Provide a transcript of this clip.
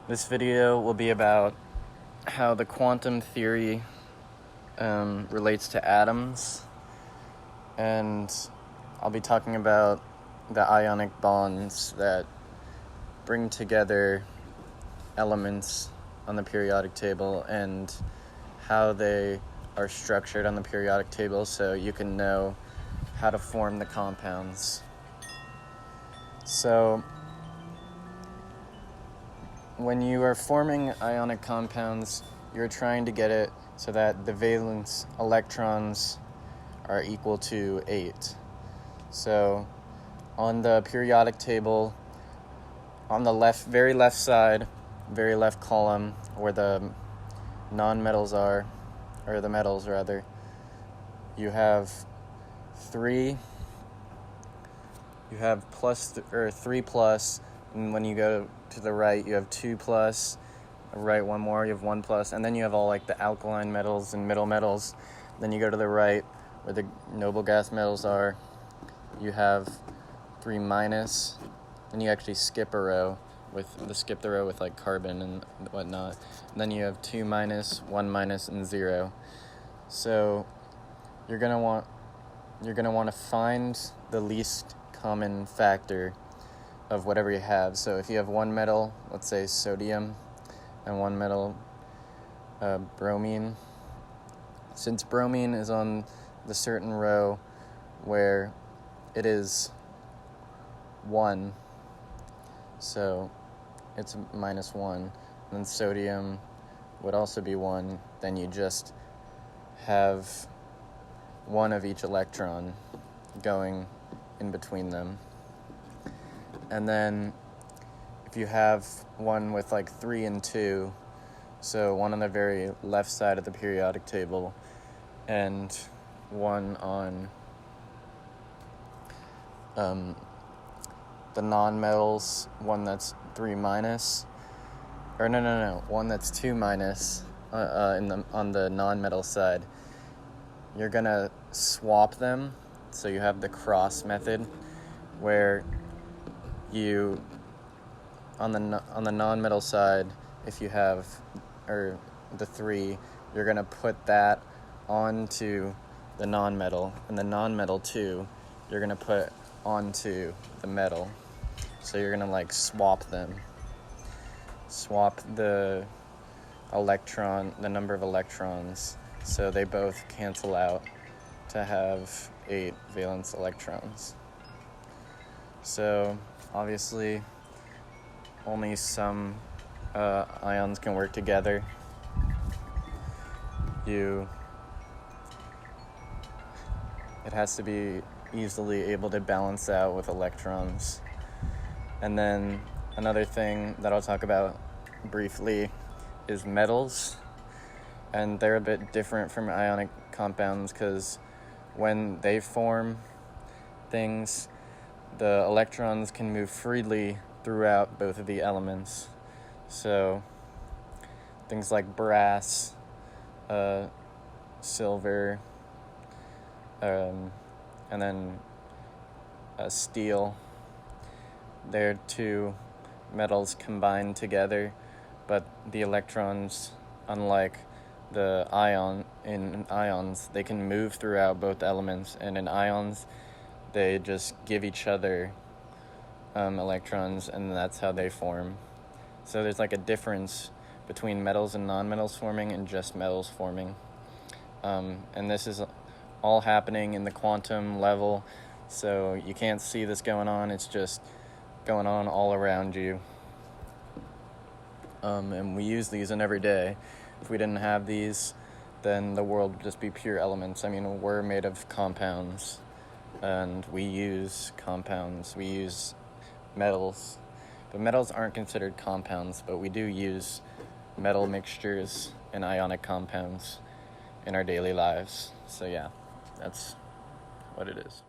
This video will be about how the quantum theory relates to atoms, and I'll be talking about the ionic bonds that bring together elements on the periodic table and how they are structured on the periodic table so you can know how to form the compounds. So when you are forming ionic compounds, you're trying to get it so that the valence electrons are equal to 8. So on the periodic table, on the very left side, very left column, where the non-metals are, or the metals rather, you have 3. You have 3 plus, and when you go to the right, you have 2 plus. Right, one more, you have 1 plus, and then you have all like the alkaline metals and middle metals. Then you go to the right, where the noble gas metals are, you have 3 minus, and you actually skip a row skip the row with like carbon and whatnot. And then you have 2 minus, 1 minus, and 0. So you're gonna want to find the least common factor of whatever you have. So if you have one metal, let's say sodium, and one metal, bromine, since bromine is on the certain row where it is 1, so it's minus 1, and then sodium would also be 1, then you just have 1 of each electron going in between them. And then if you have one with like 3 and 2, so one on the very left side of the periodic table and one on the non-metals, one that's 3 minus, or no, one that's 2 minus on the non-metal side, you're gonna swap them. So you have the cross method, where you on the non-metal side, if you have the 3, you're gonna put that onto the non-metal, and the non-metal 2 you're gonna put onto the metal. So you're gonna like swap the number of electrons, so they both cancel out to have 8 valence electrons. So obviously only some ions can work together. It has to be easily able to balance out with electrons. And then another thing that I'll talk about briefly is metals. And they're a bit different from ionic compounds because when they form things, the electrons can move freely throughout both of the elements. So things like brass, silver, and then steel, they're 2 metals combined together, but the electrons, unlike the ions, they can move throughout both elements, and in ions they just give each other electrons, and that's how they form. So there's like a difference between metals and non-metals forming and just metals forming, and this is all happening in the quantum level, so you can't see this going on. It's just going on all around you, and we use these in every day. If we didn't have these, then the world would just be pure elements. I mean, we're made of compounds, and we use compounds. We use metals, but metals aren't considered compounds, but we do use metal mixtures and ionic compounds in our daily lives. So yeah, that's what it is.